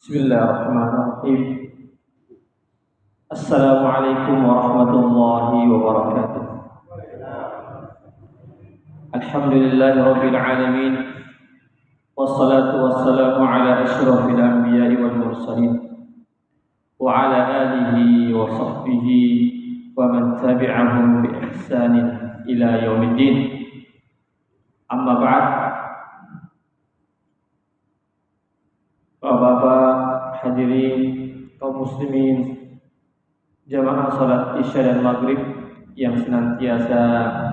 Bismillahirrahmanirrahim. Assalamualaikum warahmatullahi wabarakatuh. Alhamdulillahirabbil alamin. Wassalatu wassalamu ala asyrafil anbiya'i wal mursalin wa ala alihi wa sahbihi wa man tabi'ahum bi ihsanin ila yaumiddin. Amma ba'd. Bapak-bapak, hadirin kaum muslimin, jamaah salat Isya dan Maghrib yang senantiasa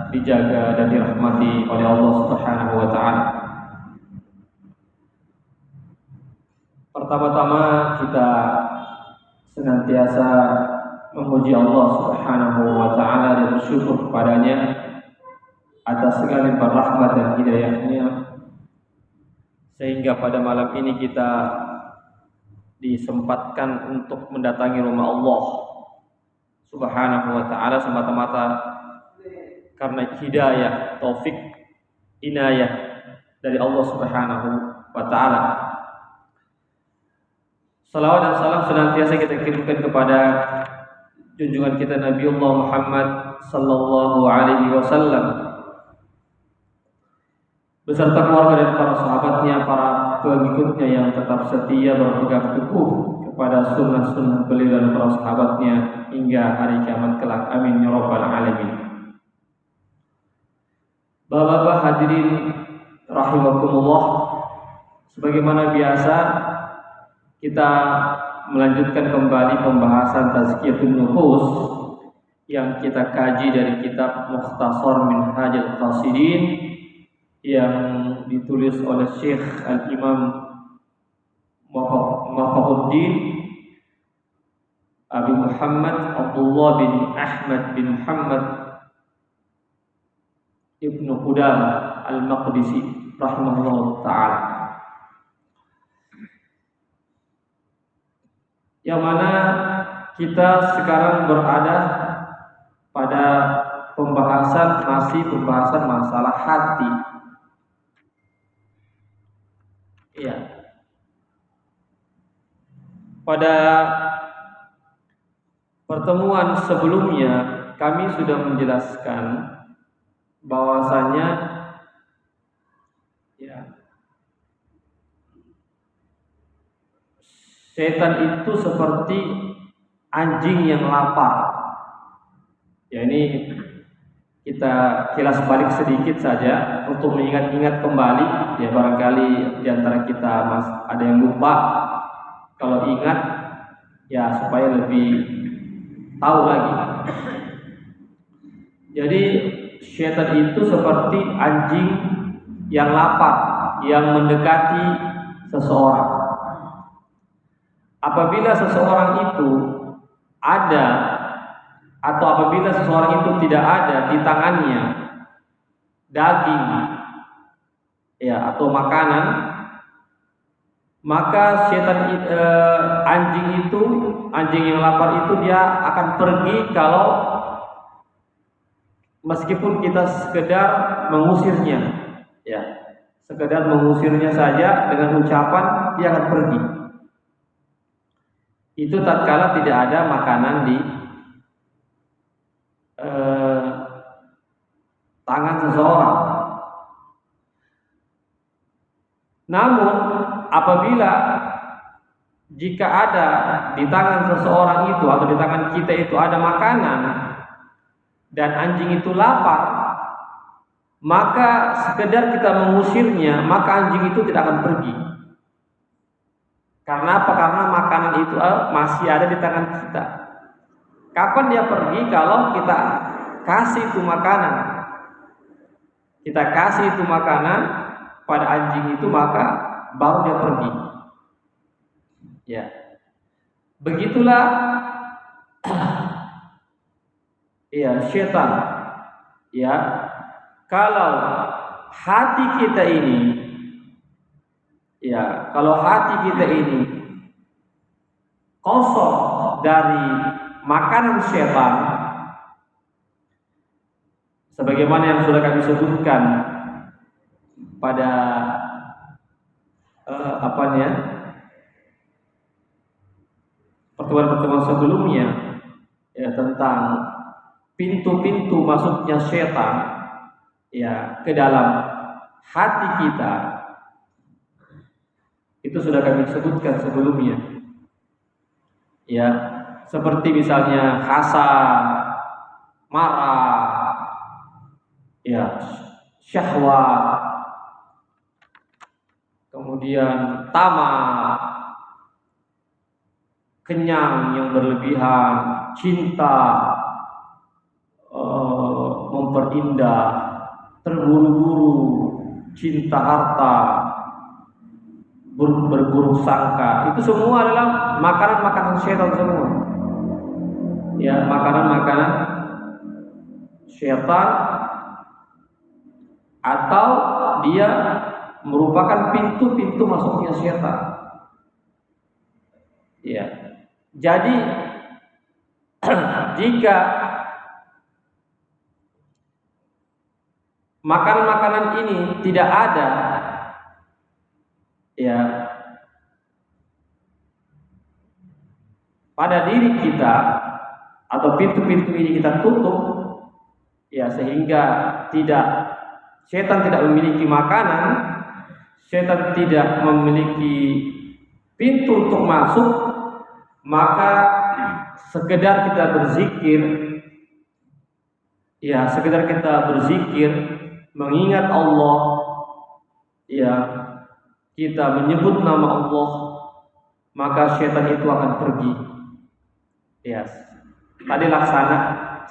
dijaga dan dirahmati oleh Allah Subhanahu wa taala. Pertama-tama kita senantiasa memuji Allah Subhanahu wa taala dan bersyukur kepadanya atas segala limpahan rahmat dan hidayahnya, sehingga pada malam ini kita disempatkan untuk mendatangi rumah Allah Subhanahu wa ta'ala semata-mata karena hidayah, taufik, inayah dari Allah Subhanahu wa ta'ala. Salawat dan salam senantiasa kita kirimkan kepada junjungan kita Nabiullah Muhammad sallallahu alaihi wasallam beserta keluarga dan para sahabatnya, para pengikutnya yang tetap setia berpegang teguh kepada sunnah-sunnah beliau dan para sahabatnya hingga hari kiamat kelak. Amin ya rabbal alamin. Bapak-bapak hadirin rahimakumullah, sebagaimana biasa kita melanjutkan kembali pembahasan Tazkiyatun Nufus yang kita kaji dari kitab Mukhtasar Minhajul Qasidin yang ditulis oleh Syekh Al-Imam Muwaffaquddin Abi Muhammad Abdullah bin Ahmad bin Muhammad Ibnu Qudamah Al-Maqdisi rahimahullah ta'ala, yang mana kita sekarang berada pada pembahasan masalah hati. Ya. Pada pertemuan sebelumnya kami sudah menjelaskan bahwasanya setan itu seperti anjing yang lapar. Ya, ini kita kilas balik sedikit saja untuk mengingat-ingat kembali. Ya, barangkali di antara kita ada yang lupa. Kalau ingat, ya supaya lebih tahu lagi. Jadi syaitan itu seperti anjing yang lapar, yang mendekati seseorang. Apabila seseorang itu ada atau apabila seseorang itu tidak ada di tangannya daging atau makanan, maka setan anjing yang lapar itu dia akan pergi kalau meskipun kita sekedar mengusirnya, sekedar mengusirnya saja dengan ucapan, dia akan pergi. Itu tatkala tidak ada makanan di tangan seseorang. Namun apabila jika ada di tangan seseorang itu atau di tangan kita itu ada makanan dan anjing itu lapar, maka sekedar kita mengusirnya, maka anjing itu tidak akan pergi. Karena apa? Karena makanan itu masih ada di tangan kita. Kapan dia pergi? Kalau kita kasih itu makanan. Kita kasih itu makanan pada anjing itu, maka baru dia pergi. Ya. Begitulah syaitan. Ya. Kalau hati kita ini kosong dari makanan syaitan, sebagaimana yang sudah kami sebutkan pada pertemuan-pertemuan sebelumnya ya tentang pintu-pintu masuknya setan ya ke dalam hati kita, itu sudah kami sebutkan sebelumnya. Ya, seperti misalnya hasad, marah, ya, syahwat, kemudian tamak, kenyang yang berlebihan, cinta, memperindah, terburu-buru, cinta harta, berburuk sangka, itu semua adalah makanan-makanan syaitan semua. Ya, makanan-makanan syaitan, atau dia merupakan pintu-pintu masuknya syaitan. Ya. Jadi jika makanan-makanan ini tidak ada ya pada diri kita, atau pintu-pintu ini kita tutup ya, sehingga setan tidak memiliki makanan, setan tidak memiliki pintu untuk masuk, maka sekedar kita berzikir ya, sekedar kita berzikir mengingat Allah ya, kita menyebut nama Allah, maka setan itu akan pergi. Ya, tadi laksana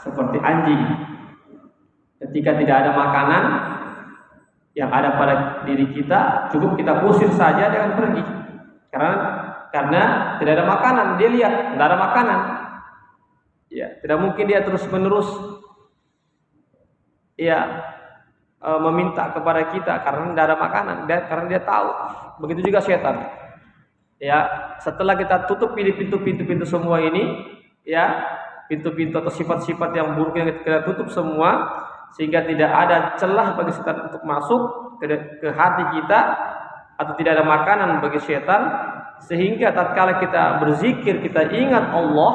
seperti anjing, ketika tidak ada makanan yang ada pada diri kita, cukup kita usir saja, dia akan pergi. Karena tidak ada makanan, dia lihat tidak ada makanan. Ya, tidak mungkin dia terus-menerus ya meminta kepada kita karena tidak ada makanan, karena dia tahu. Begitu juga setan. Ya, setelah kita tutup pintu-pintu semua ini, ya, pintu-pintu atau sifat-sifat yang buruk yang kita tutup semua, sehingga tidak ada celah bagi setan untuk masuk ke hati kita, atau tidak ada makanan bagi setan, sehingga tatkala kita berzikir, kita ingat Allah,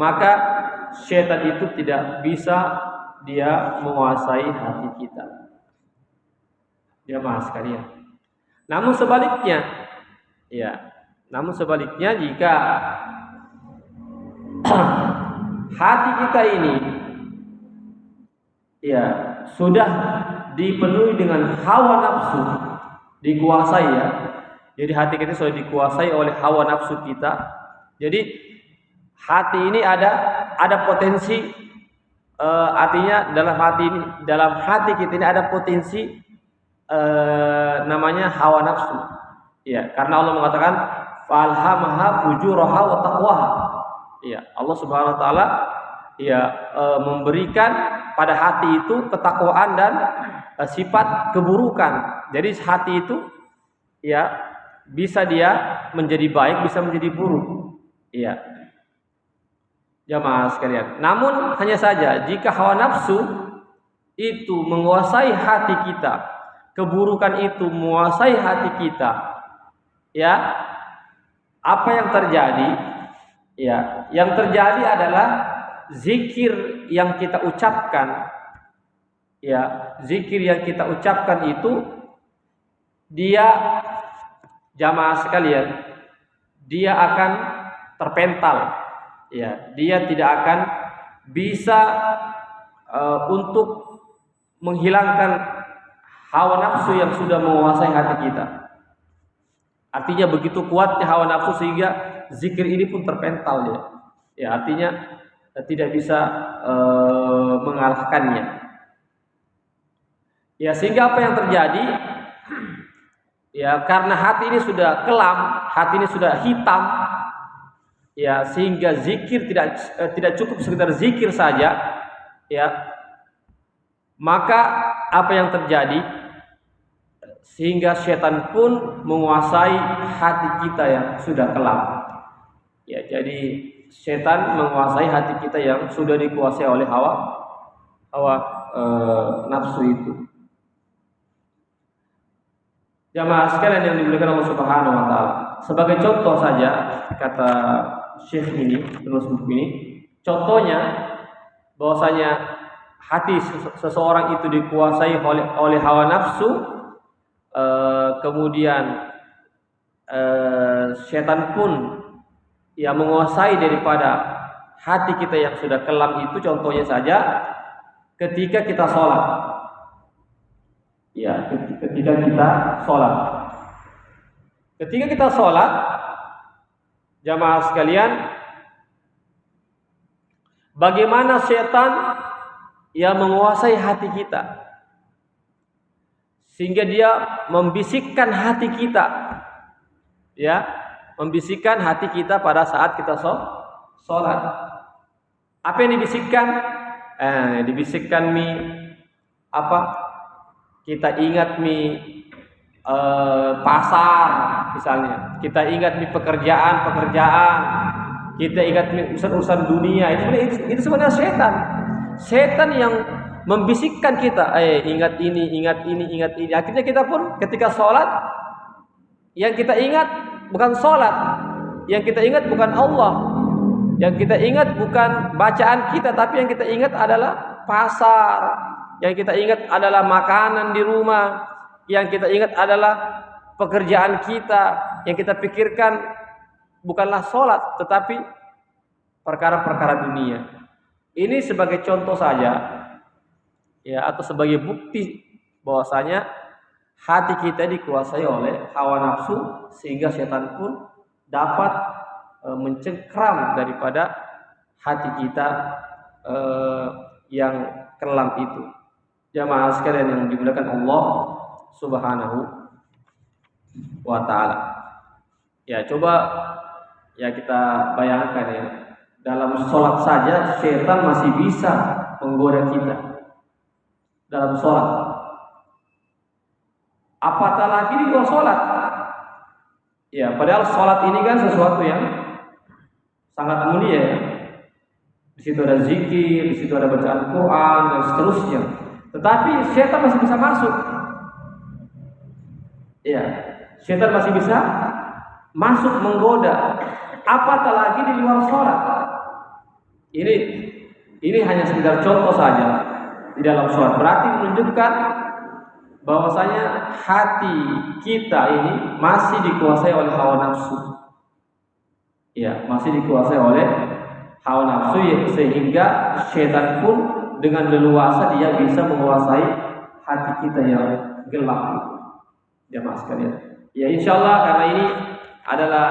maka setan itu tidak bisa dia menguasai hati kita. Jamaah sekalian. Namun sebaliknya, jika hati kita ini ya sudah dipenuhi dengan hawa nafsu, dikuasai ya. Jadi hati kita sudah dikuasai oleh hawa nafsu kita. Jadi hati ini ada potensi, artinya dalam hati kita ini ada potensi namanya hawa nafsu. Ya, karena Allah mengatakan falhamaha fujuraha wa taqwaha. Ya, Allah Subhanahu wa taala ya memberikan pada hati itu ketakwaan dan sifat keburukan. Jadi hati itu ya bisa dia menjadi baik, bisa menjadi buruk. Iya. Jamaah sekalian. Namun hanya saja jika hawa nafsu itu menguasai hati kita, keburukan itu menguasai hati kita, ya, apa yang terjadi? Ya, yang terjadi adalah zikir yang kita ucapkan, ya, zikir yang kita ucapkan itu dia, jamaah sekalian, dia akan terpental, ya, dia tidak akan bisa untuk menghilangkan hawa nafsu yang sudah menguasai hati kita. Artinya begitu kuatnya hawa nafsu sehingga zikir ini pun terpental ya. Ya, artinya tidak bisa mengalahkannya. Ya, sehingga apa yang terjadi? Ya, karena hati ini sudah kelam, hati ini sudah hitam, ya, sehingga zikir tidak cukup sekedar zikir saja, ya. Maka apa yang terjadi? Sehingga setan pun menguasai hati kita yang sudah kelam. Ya, jadi setan menguasai hati kita yang sudah dikuasai oleh hawa nafsu itu. Jamaah sekalian yang dimuliakan Allah Subhanahu wa taala. Sebagai contoh saja, kata Syekh ini, penulis buku ini. Contohnya bahwasanya hati seseorang itu dikuasai oleh hawa nafsu, kemudian setan pun ya menguasai daripada hati kita yang sudah kelam itu. Contohnya saja ketika kita sholat, ya ketika kita sholat, jamaah sekalian, bagaimana setan yang menguasai hati kita sehingga dia membisikkan hati kita, ya, membisikkan hati kita pada saat kita sholat. Apa yang dibisikkan? Dibisikkan kita ingat pasar misalnya, kita ingat pekerjaan, kita ingat urusan dunia. Itu sebenarnya setan yang membisikkan kita, ingat ini. Akhirnya kita pun ketika sholat, yang kita ingat bukan sholat, yang kita ingat bukan Allah, yang kita ingat bukan bacaan kita, tapi yang kita ingat adalah pasar, yang kita ingat adalah makanan di rumah, yang kita ingat adalah pekerjaan kita, yang kita pikirkan bukanlah sholat, tetapi perkara-perkara dunia. Ini sebagai contoh saja, ya, atau sebagai bukti bahwasanya hati kita dikuasai oleh hawa nafsu, sehingga setan pun dapat mencengkram daripada hati kita yang kelam itu. Jamaah sekalian yang dimuliakan Allah Subhanahu wa ta'ala. Ya, coba ya kita bayangkan ya, dalam sholat saja setan masih bisa menggoda kita dalam sholat, apatah lagi di luar sholat. Ya, padahal sholat ini kan sesuatu yang sangat mulia. Di situ ada zikir, di situ ada bacaan Quran dan seterusnya. Tetapi setan masih bisa masuk. Ya, setan masih bisa masuk menggoda. Apatah lagi di luar sholat. Ini hanya sekedar contoh saja di dalam sholat. Berarti menunjukkan bahwasanya hati kita ini masih dikuasai oleh hawa nafsu. Ya, masih dikuasai oleh hawa nafsu, ya, sehingga setan pun dengan leluasa dia bisa menguasai hati kita yang gelap. Jamaah sekalian. Ya, insyaallah karena ini adalah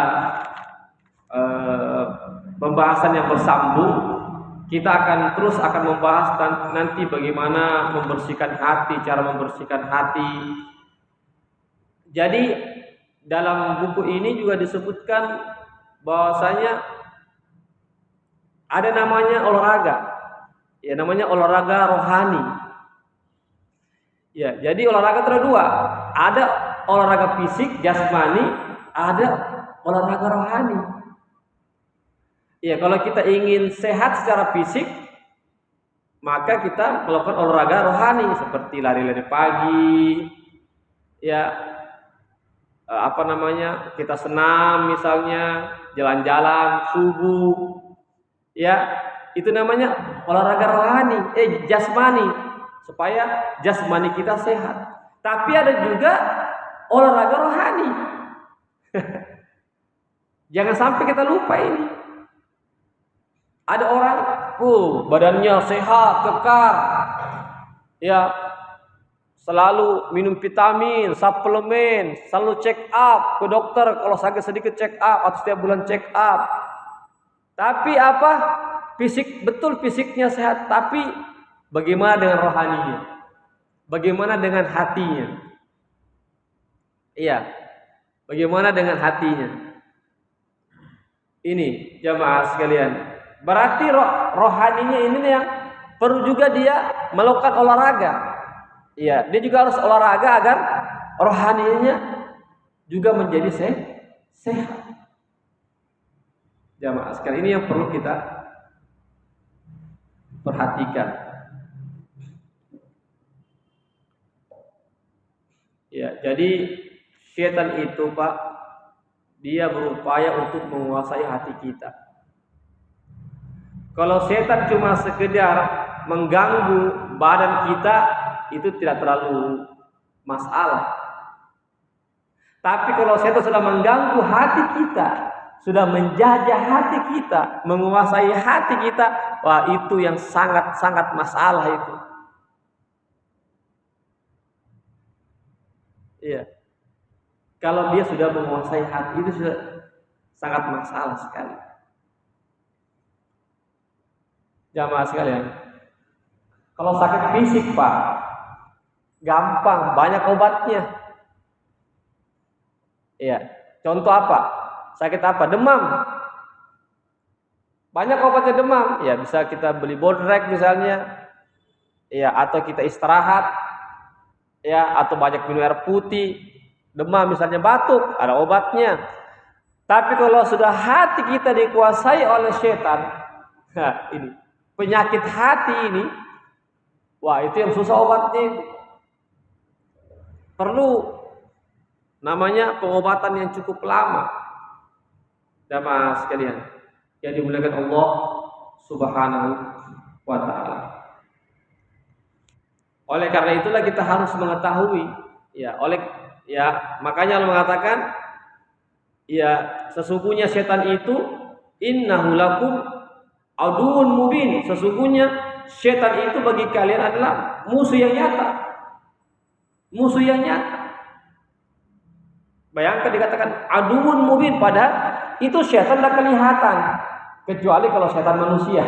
pembahasan yang bersambung, kita terus akan membahas nanti bagaimana membersihkan hati, cara membersihkan hati. Jadi dalam buku ini juga disebutkan bahwasanya ada namanya olahraga, ya, namanya olahraga rohani. Ya, jadi olahraga ada dua, ada olahraga fisik jasmani, ada olahraga rohani. Ya, kalau kita ingin sehat secara fisik, maka kita melakukan olahraga rohani seperti lari-lari pagi, ya, kita senam misalnya, jalan-jalan subuh, ya, itu namanya olahraga rohani, jasmani, supaya jasmani kita sehat. Tapi ada juga olahraga rohani. Jangan sampai kita lupa ini. Ada orang, badannya sehat, kekar, ya, selalu minum vitamin, suplemen, selalu check up ke dokter kalau sakit sedikit, check up, atau setiap bulan check up. Tapi apa? Fisiknya sehat, tapi bagaimana dengan rohaninya? Bagaimana dengan hatinya? Iya, bagaimana dengan hatinya? Ini jamaah sekalian. Berarti rohaninya ini yang perlu juga dia melakukan olahraga. Iya, dia juga harus olahraga agar rohaninya juga menjadi sehat. Jamaah sekalian, ini yang perlu kita perhatikan. Ya, jadi setan itu, Pak, dia berupaya untuk menguasai hati kita. Kalau setan cuma sekedar mengganggu badan kita, itu tidak terlalu masalah. Tapi kalau setan sudah mengganggu hati kita, sudah menjajah hati kita, menguasai hati kita, wah itu yang sangat-sangat masalah itu. Iya. Kalau dia sudah menguasai hati itu sudah sangat masalah sekali. Jamaah sekalian, kalau sakit fisik Pak, gampang, banyak obatnya. Iya. Contoh apa? Sakit apa? Demam. Banyak obatnya demam. Ya bisa kita beli Bodrek misalnya. Ya atau kita istirahat. Ya atau banyak minum air putih. Demam misalnya batuk, ada obatnya. Tapi kalau sudah hati kita dikuasai oleh setan, nah ini penyakit hati ini, wah itu yang susah obatnya itu. Perlu namanya pengobatan yang cukup lama. Jamaah sekalian yang dimuliakan Allah Subhanahu wa taala. Oleh karena itulah kita harus mengetahui makanya Allah mengatakan sesungguhnya setan itu innahu lakum aduun mubin. Sesungguhnya setan itu bagi kalian adalah musuh yang nyata. Musuh yang nyata. Bayangkan dikatakan aduun mubin, padahal itu setan tidak kelihatan, kecuali kalau setan manusia.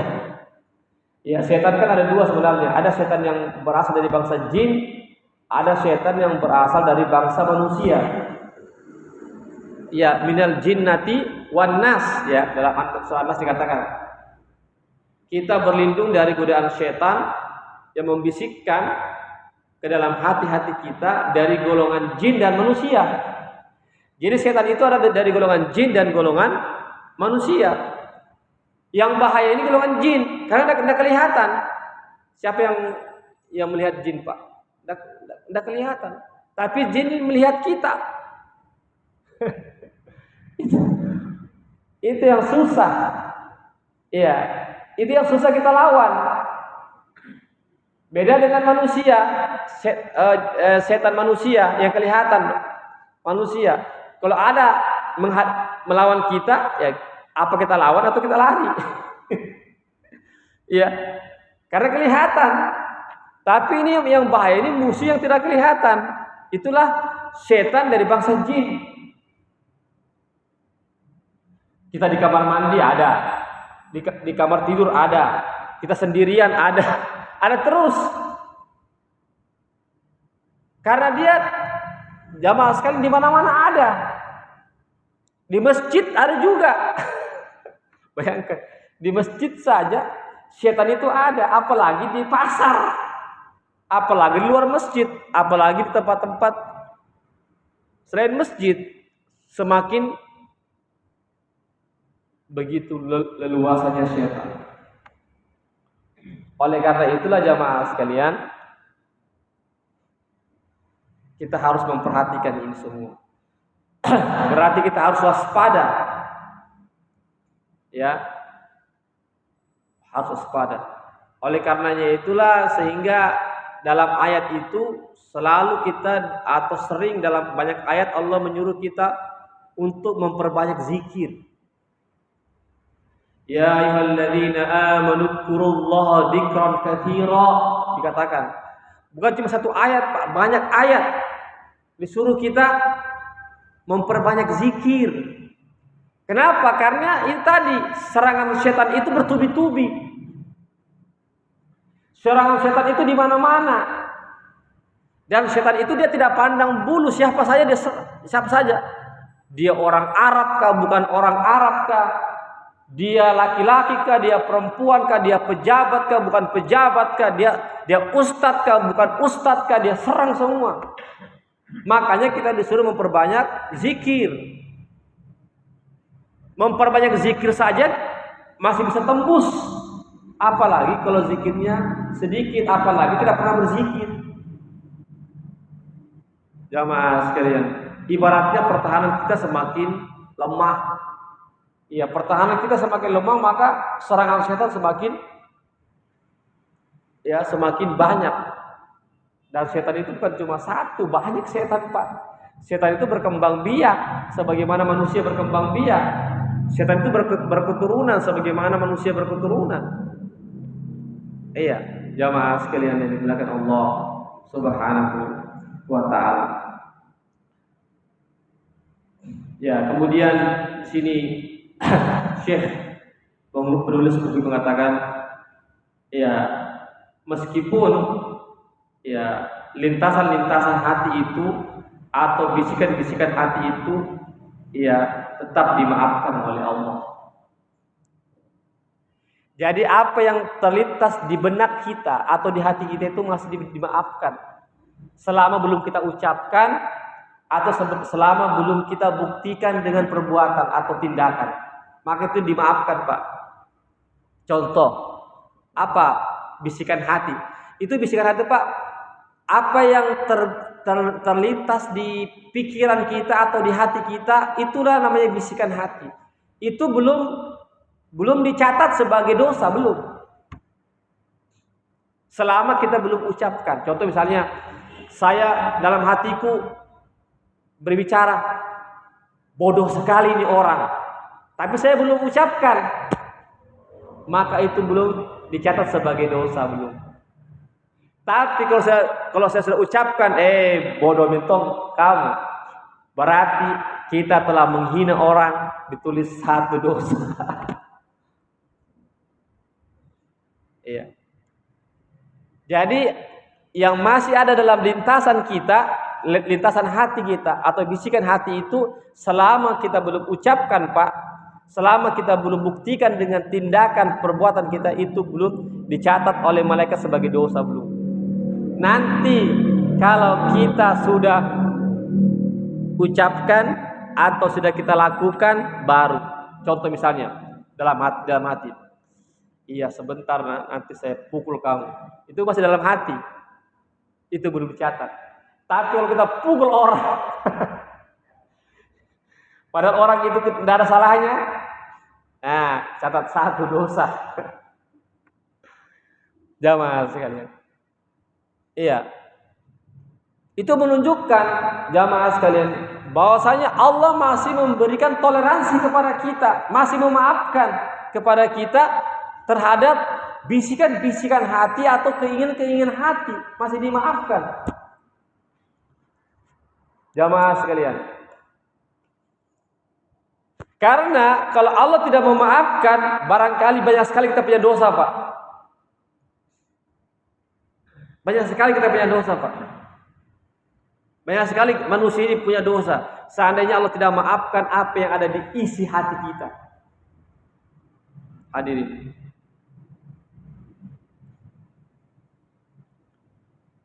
Ya, setan kan ada dua sebenarnya. Ada setan yang berasal dari bangsa jin, ada setan yang berasal dari bangsa manusia. Ya, minal jinnati wan nas, ya, dalam surah An-Nas dikatakan. Kita berlindung dari godaan setan yang membisikkan ke dalam hati-hati kita dari golongan jin dan manusia. Jadi setan itu ada dari golongan jin dan golongan manusia. Yang bahaya ini golongan jin, karena tidak kelihatan. Siapa yang melihat jin, Pak? Tidak kelihatan. Tapi jin melihat kita. Itu yang susah. Iya, itu yang susah kita lawan. Beda dengan manusia, setan manusia yang kelihatan manusia. Kalau ada melawan kita, ya apa kita lawan atau kita lari? Iya, karena kelihatan. Tapi ini yang bahaya, ini musuh yang tidak kelihatan. Itulah setan dari bangsa jin. Kita di kamar mandi ada, di kamar tidur ada, kita sendirian ada terus. Karena dia jamaah sekali di mana-mana ada. Di masjid ada juga. Bayangkan, di masjid saja setan itu ada, apalagi di pasar, apalagi di luar masjid, apalagi di tempat-tempat selain masjid. Semakin begitu leluasanya setan. Oleh karena itulah jamaah sekalian, kita harus memperhatikan ini semua. Berarti kita harus waspada. Ya. Harus waspada. Oleh karenanya itulah sehingga dalam ayat itu selalu kita atau sering dalam banyak ayat Allah menyuruh kita untuk memperbanyak zikir. Ya ayyuhalladzina amanu dzkurullaha dzikran katsira, dikatakan. Bukan cuma satu ayat, Pak, banyak ayat disuruh kita memperbanyak zikir. Kenapa? Karena itu tadi serangan setan itu bertubi-tubi. Serangan setan itu di mana-mana. Dan setan itu dia tidak pandang bulu siapa saja Dia orang Arab kah, bukan orang Arab kah? Dia laki-laki kah, dia perempuan kah, dia pejabat kah, bukan pejabat kah, dia ustadz kah, bukan ustadz kah, dia serang semua. Makanya kita disuruh memperbanyak zikir. Memperbanyak zikir saja masih bisa tembus. Apalagi kalau zikirnya sedikit, apalagi tidak pernah berzikir. Jamaah sekalian, ibaratnya pertahanan kita semakin lemah. Ya, pertahanan kita semakin lemah, maka serangan setan semakin banyak. Dan setan itu bukan cuma satu, banyak setan, Pak. Setan itu berkembang biak sebagaimana manusia berkembang biak. Setan itu berketurunan sebagaimana manusia berketurunan. Iya, jamaah sekalian yang dimuliakan Allah Subhanahu wa taala. Ya, kemudian sini Syekh penulis buku mengatakan, ya, meskipun ya lintasan-lintasan hati itu atau bisikan-bisikan hati itu ya tetap dimaafkan oleh Allah. Jadi apa yang terlintas di benak kita atau di hati kita itu masih dimaafkan selama belum kita ucapkan atau selama belum kita buktikan dengan perbuatan atau tindakan, maka itu dimaafkan, Pak. Contoh apa bisikan hati? Itu bisikan hati, Pak. Apa yang terlintas di pikiran kita atau di hati kita, itulah namanya bisikan hati. Itu belum dicatat sebagai dosa, belum. Selama kita belum ucapkan. Contoh misalnya, saya dalam hatiku berbicara, bodoh sekali ini orang, tapi saya belum ucapkan, maka itu belum dicatat sebagai dosa, belum. Tapi kalau saya sudah ucapkan, bodoh mentong kamu, berarti kita telah menghina orang, ditulis satu dosa. Iya. Jadi yang masih ada dalam lintasan kita, lintasan hati kita atau bisikan hati itu, selama kita belum ucapkan, Pak, selama kita belum buktikan dengan tindakan perbuatan kita, itu belum dicatat oleh malaikat sebagai dosa, belum. Nanti kalau kita sudah ucapkan atau sudah kita lakukan, baru. Contoh misalnya dalam hati. Iya, sebentar nanti saya pukul kamu. Itu masih dalam hati. Itu belum dicatat. Tapi kalau kita pukul orang, padahal orang itu tidak ada salahnya, nah, catat satu dosa. Jamaah sekalian. Iya. Itu menunjukkan, jamaah sekalian, bahwasanya Allah masih memberikan toleransi kepada kita, masih memaafkan kepada kita terhadap bisikan-bisikan hati atau keinginan-keinginan hati, masih dimaafkan. Jamaah sekalian. Karena kalau Allah tidak memaafkan, barangkali banyak sekali kita punya dosa, Pak. Banyak sekali kita punya dosa, Pak. Banyak sekali manusia ini punya dosa. Seandainya Allah tidak memaafkan apa yang ada di isi hati kita. Hadirin.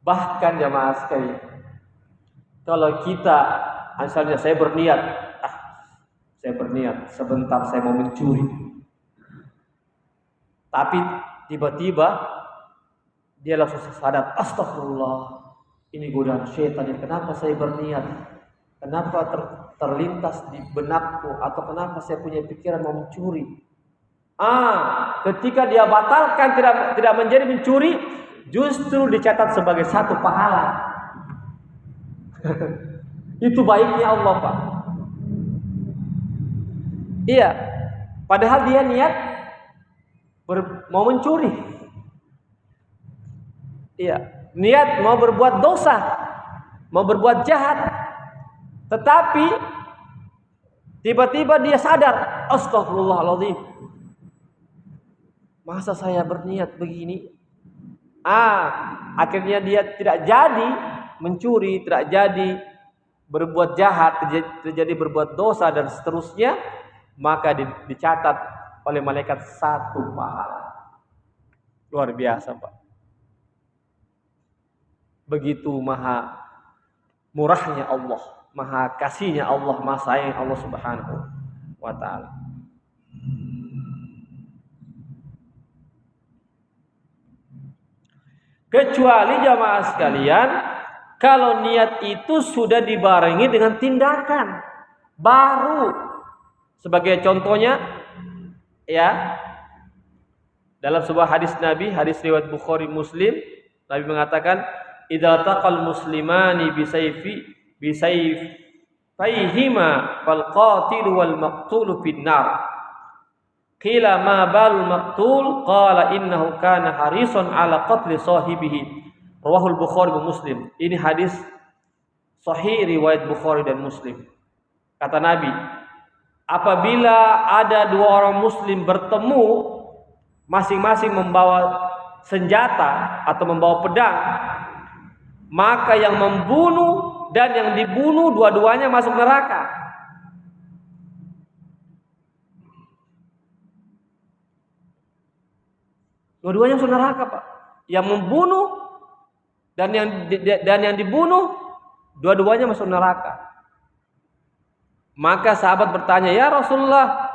Bahkan jamaah sekalian, kalau kita, misalnya saya berniat sebentar saya mau mencuri, tapi tiba-tiba dia langsung sadar, astagfirullah, ini godaan setan. Kenapa saya berniat? Kenapa terlintas di benakku? Atau kenapa saya punya pikiran mau mencuri? Ketika dia batalkan, tidak menjadi mencuri, justru dicatat sebagai satu pahala. Itu baiknya Allah, Pak. Iya, padahal dia niat mau mencuri. Iya, niat mau berbuat dosa, mau berbuat jahat. Tetapi tiba-tiba dia sadar, astagfirullahaladzim, masa saya berniat begini? Akhirnya dia tidak jadi mencuri, tidak jadi berbuat jahat, terjadi berbuat dosa dan seterusnya, maka dicatat oleh malaikat satu pahala. Luar biasa, Pak. Begitu maha murahnya Allah, maha kasihnya Allah, maha sayang Allah Subhanahu wa ta'ala. Kecuali jamaah sekalian, kalau niat itu sudah dibarengi dengan tindakan, baru. Sebagai contohnya, Ya, dalam sebuah hadis Nabi, hadis riwayat Bukhari Muslim, Nabi mengatakan, "Idza taqal muslimani bisayfayhima fal qatilu wal maqtulu finnar." Qila ma balul maqtul? Qala innahu kana harisan ala qatli sahibihi. Rawahul Bukhari wa Muslim. Ini hadis sahih riwayat Bukhari dan Muslim. Kata Nabi, apabila ada dua orang muslim bertemu, masing-masing membawa senjata atau membawa pedang, maka yang membunuh dan yang dibunuh dua-duanya masuk neraka. Dua-duanya masuk neraka, Pak. Yang membunuh dan yang dibunuh dua-duanya masuk neraka. Maka sahabat bertanya, "Ya Rasulullah,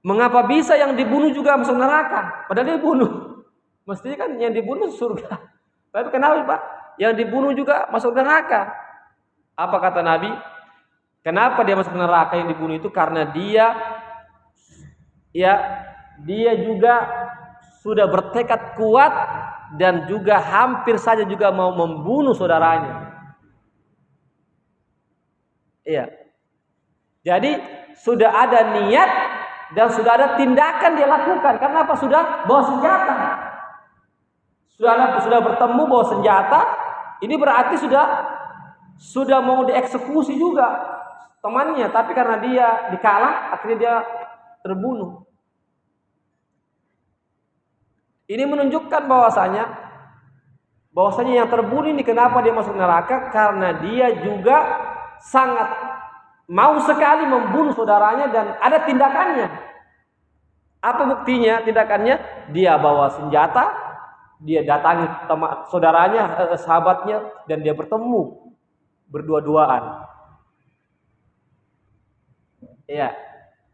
mengapa bisa yang dibunuh juga masuk neraka? Padahal dia dibunuh. Mestinya kan yang dibunuh surga. Tapi kenapa, Pak? Yang dibunuh juga masuk neraka?" Apa kata Nabi? Kenapa dia masuk neraka yang dibunuh itu? Karena dia juga sudah bertekad kuat dan juga hampir saja juga mau membunuh saudaranya. Iya. Jadi sudah ada niat dan sudah ada tindakan dia lakukan. Karena apa? Sudah bawa senjata. Sudah bertemu bawa senjata. Ini berarti sudah mau dieksekusi juga temannya. Tapi karena dia dikalah, akhirnya dia terbunuh. Ini menunjukkan bahwasanya yang terbunuh ini kenapa dia masuk neraka? Karena dia juga sangat mau sekali membunuh saudaranya dan ada tindakannya. Apa buktinya tindakannya? Dia bawa senjata, dia datangi saudaranya, sahabatnya, dan dia bertemu berdua-duaan. Iya,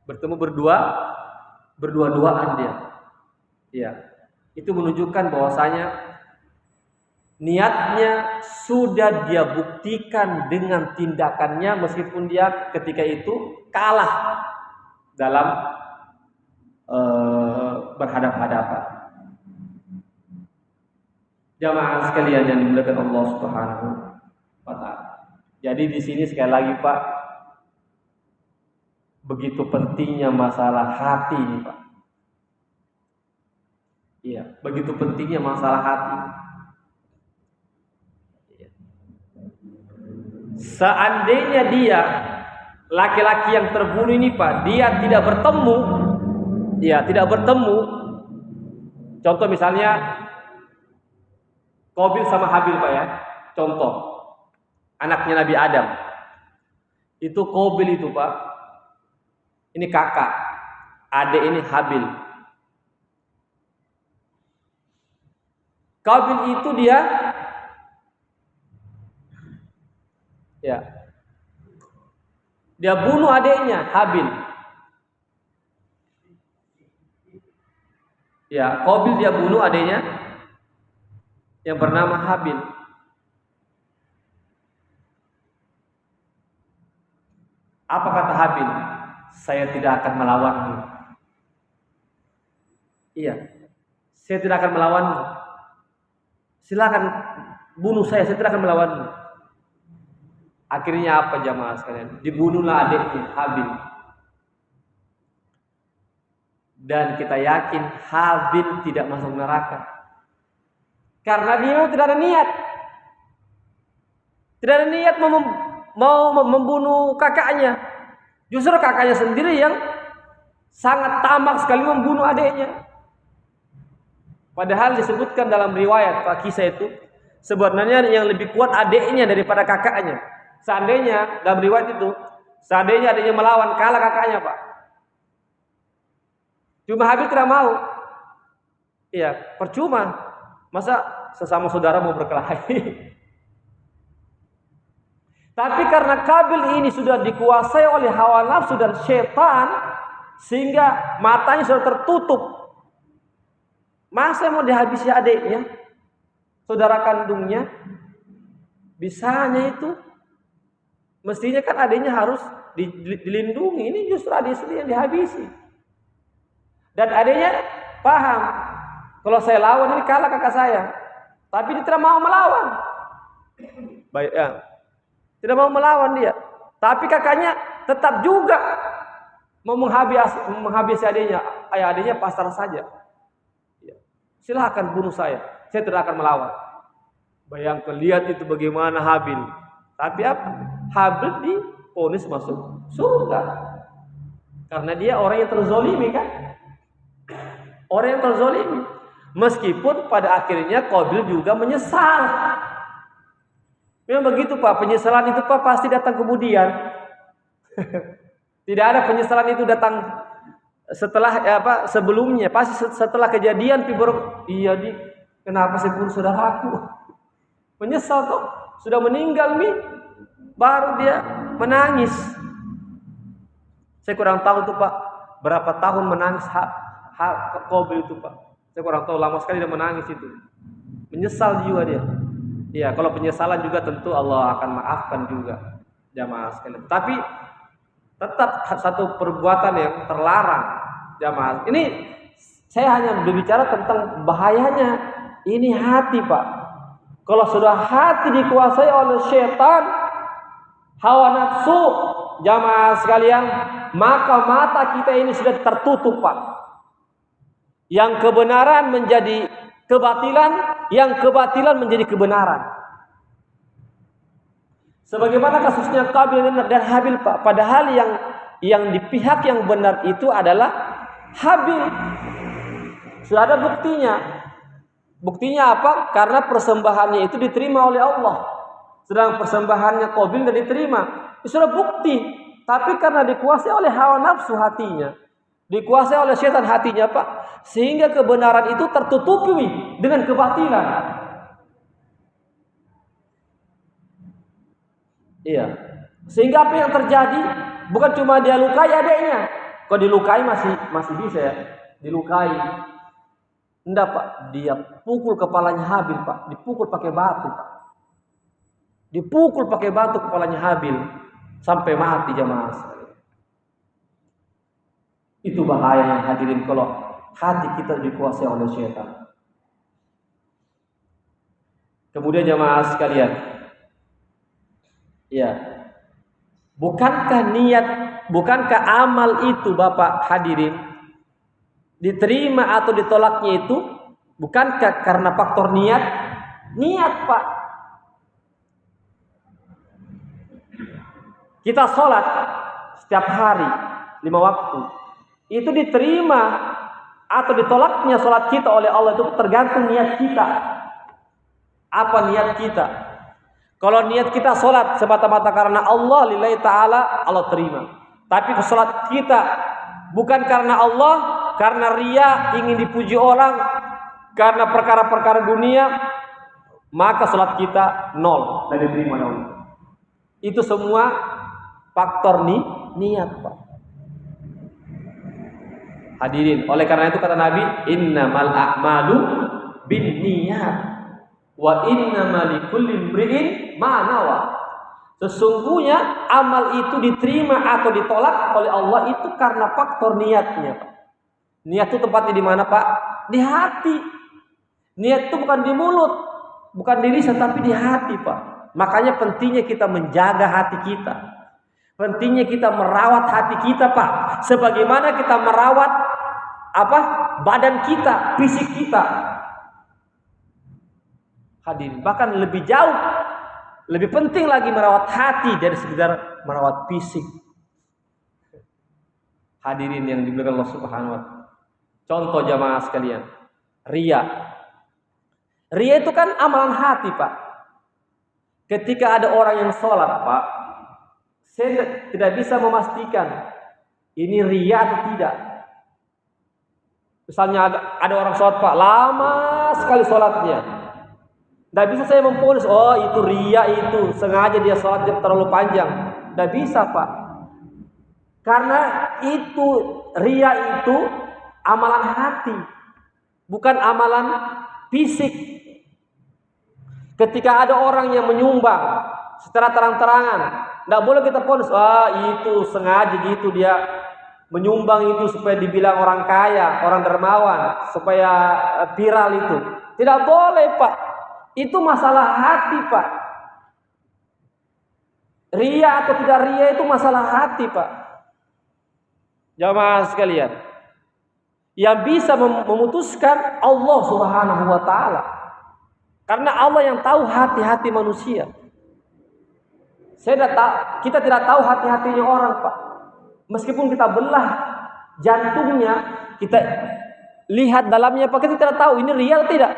bertemu berdua-duaan dia. Iya. Itu menunjukkan bahwasanya niatnya sudah dia buktikan dengan tindakannya meskipun dia ketika itu kalah dalam berhadapan-hadapan. Jamaah sekalian yang dimuliakan Allah Subhanahu wa taala. Jadi di sini sekali lagi, Pak, begitu pentingnya masalah hati ini, Pak. Iya, begitu pentingnya masalah hati. Seandainya dia laki-laki yang terbunuh ini, Pak, dia tidak bertemu. Contoh misalnya Qabil sama Habil, Pak, ya. Contoh anaknya Nabi Adam. Itu Qabil itu, Pak. Ini kakak. Adik ini Habil. Qabil itu dia bunuh adiknya Habil. Ya, Qabil dia bunuh adiknya yang bernama Habil. Apa kata Habil? Saya tidak akan melawanmu. Iya, saya tidak akan melawanmu. Silakan bunuh saya tidak akan melawanmu. Akhirnya apa jamaah sekalian? Dibunuhlah adiknya Habil. Dan kita yakin Habil tidak masuk neraka. Karena dia tidak ada niat. Tidak ada niat mau membunuh kakaknya. Justru kakaknya sendiri yang sangat tamak sekali membunuh adiknya. Padahal disebutkan dalam riwayat, Pak, kisah itu sebenarnya yang lebih kuat adiknya daripada kakaknya. Seandainya dalam riwayat itu, seandainya adiknya melawan, kalah kakaknya, Pak. Cuma Habil tidak mau. Iya, percuma. Masa sesama saudara mau berkelahi? Tapi karena Qabil ini sudah dikuasai oleh hawa nafsu dan setan, sehingga matanya sudah tertutup. Masa mau dihabisi adiknya, saudara kandungnya? Bisanya itu. Mestinya kan adiknya harus dilindungi. Ini justru adik sendiri yang dihabisi. Dan adiknya paham, kalau saya lawan ini kalah kakak saya. Tapi dia tidak mau melawan. Baik ya. Tidak mau melawan dia. Tapi kakaknya tetap juga mau menghabisi adiknya. Ayah adiknya pasrah saja. Silahkan bunuh saya tidak akan melawan. Bayangkan, lihat itu bagaimana Habil. Tapi apa? Habil divonis masuk surga. Karena dia orang yang terzolimi kan? Orang yang terzolimi. Meskipun pada akhirnya Qabil juga menyesal. Memang begitu Pak, penyesalan itu Pak pasti datang kemudian. Tidak ada penyesalan itu datang setelah sebelumnya. Pasti setelah kejadian iya kenapa saya bunuh saudaraku? Menyesal tuh, sudah meninggal nih, baru dia menangis. Saya kurang tahu tuh Pak, berapa tahun menangis Qabil itu Pak. Saya kurang tahu, lama sekali dia menangis itu. Menyesal juga dia. Ya, kalau penyesalan juga tentu Allah akan maafkan juga jamaah sekalian. Tapi tetap satu perbuatan yang terlarang jamaah. Ini saya hanya berbicara tentang bahayanya. Ini hati Pak. Kalau sudah hati dikuasai oleh setan, hawa nafsu jamaah sekalian, maka mata kita ini sudah tertutup Pak. Yang kebenaran menjadi kebatilan, yang kebatilan menjadi kebenaran. Sebagaimana kasusnya Qabil dan Habil Pak. Padahal yang di pihak yang benar itu adalah Habil. Sudah ada buktinya. Buktinya apa? Karena persembahannya itu diterima oleh Allah. Sedang persembahannya Qabil tidak diterima. Itu sudah bukti. Tapi karena dikuasai oleh hawa nafsu hatinya, dikuasai oleh setan hatinya Pak, sehingga kebenaran itu tertutupi dengan kebatilan. Iya. Sehingga apa yang terjadi? Bukan cuma dia lukai adiknya. Kalau dilukai masih bisa ya, dilukai. Enggak Pak, dia pukul kepalanya Habil Pak, dipukul pakai batu Pak. Dipukul pakai batu kepalanya Habil sampai mati jamaah. Itu bahaya yang hadirin kalau hati kita dikuasai oleh syaitan. Kemudian jamaah sekalian, ya, bukankah amal itu Bapak hadirin diterima atau ditolaknya itu bukankah karena faktor niat? Niat Pak. Kita sholat setiap hari 5 waktu. Itu diterima atau ditolaknya sholat kita oleh Allah itu tergantung niat kita. Apa niat kita? Kalau niat kita sholat semata-mata karena Allah lillahi ta'ala, Allah terima. Tapi sholat kita bukan karena Allah, karena ria, ingin dipuji orang, karena perkara-perkara dunia, maka sholat kita nol dan diterima oleh Allah. Itu semua faktor niat Pak. Hadirin, oleh karena itu kata Nabi, innamal a'malu binniyat wa innamal likulli imri'in ma nawa. Sesungguhnya amal itu diterima atau ditolak oleh Allah itu karena faktor niatnya, Pak. Niat itu tempatnya di mana, Pak? Di hati. Niat itu bukan di mulut, bukan di lisan, tapi di hati, Pak. Makanya pentingnya kita menjaga hati kita. Pentingnya kita merawat hati kita, Pak. Sebagaimana kita merawat badan kita, fisik kita. Hadirin, bahkan lebih jauh, lebih penting lagi merawat hati dari sekedar merawat fisik. Hadirin yang dimuliakan Allah Subhanahu wa taala. Contoh jamaah sekalian, riya. Riya itu kan amalan hati, Pak. Ketika ada orang yang sholat, Pak, saya tidak bisa memastikan ini riya atau tidak. Misalnya ada orang sholat, Pak, lama sekali sholatnya. Tidak bisa saya memponis, oh itu riya, itu sengaja dia sholatnya terlalu panjang. Tidak bisa, Pak. Karena itu riya itu amalan hati, bukan amalan fisik. Ketika ada orang yang menyumbang secara terang-terangan, tidak boleh kita ponis, itu sengaja gitu dia menyumbang itu supaya dibilang orang kaya, orang dermawan, supaya viral itu. Tidak boleh, Pak. Itu masalah hati, Pak. Ria atau tidak ria itu masalah hati, Pak. Jamaah sekalian. Yang bisa memutuskan Allah Subhanahu wa taala. Karena Allah yang tahu hati-hati manusia. Kita tidak tahu hati-hatinya orang, Pak. Meskipun kita belah jantungnya, kita lihat dalamnya, Pak, kita tidak tahu ini real tidak.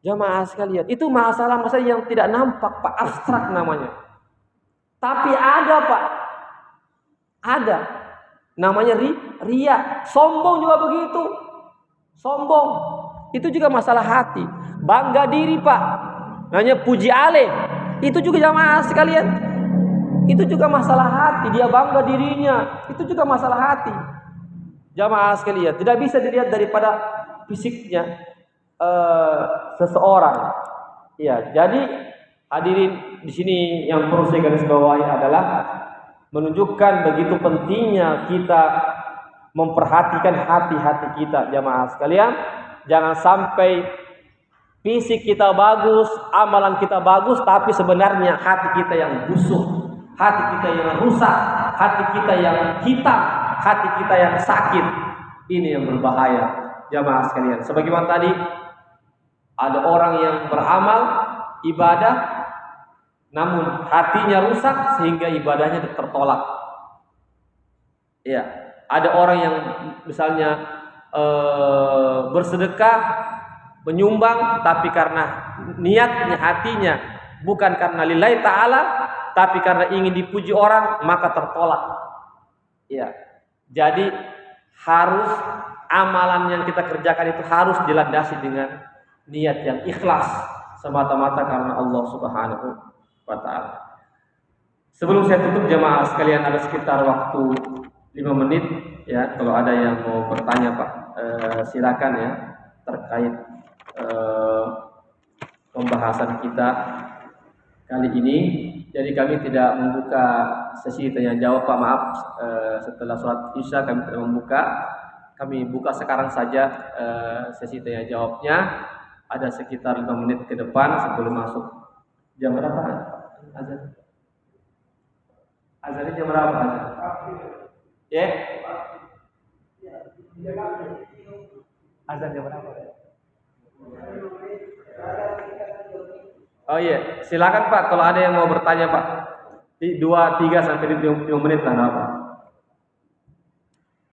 Jamaah sekalian, itu masalah-masalah yang tidak nampak, Pak, abstrak namanya. Tapi ada, Pak. Ada. Namanya ria. Sombong juga begitu. Sombong. Itu juga masalah hati. Bangga diri, Pak. Namanya puji ale. Itu juga jamaah sekalian. Itu juga masalah hati. Dia bangga dirinya. Itu juga masalah hati. Jamaah sekalian. Tidak bisa dilihat daripada fisiknya seseorang. Ya, jadi hadirin di sini yang perlu saya garis bawahi adalah menunjukkan begitu pentingnya kita memperhatikan hati-hati kita, jamaah sekalian. Jangan sampai fisik kita bagus, amalan kita bagus, tapi sebenarnya hati kita yang busuk, hati kita yang rusak, hati kita yang hitam, hati kita yang sakit. Ini yang berbahaya, jamaah sekalian. Sebagaimana tadi, ada orang yang beramal ibadah, namun hatinya rusak sehingga ibadahnya tertolak. Ya, ada orang yang misalnya bersedekah, menyumbang, tapi karena niatnya hatinya bukan karena lillahi ta'ala, tapi karena ingin dipuji orang, maka tertolak. Ya, jadi harus amalan yang kita kerjakan itu harus dilandasi dengan niat yang ikhlas semata-mata karena Allah Subhanahu wa ta'ala. Sebelum saya tutup, jamaah sekalian, ada sekitar waktu 5 menit ya, kalau ada yang mau bertanya, Pak, silakan ya, terkait pembahasan kita kali ini. Jadi kami tidak membuka sesi tanya jawab, Pak, maaf, setelah sholat Isya kami tidak membuka. Kami buka sekarang saja sesi tanya jawabnya. Ada sekitar 5 menit ke depan sebelum masuk. Jam berapa azan? Azannya jam berapa azan? Ya? Azan jam berapa? Oh iya, silakan Pak, kalau ada yang mau bertanya, Pak. 2, 3 sampai 5 menit lah, apa?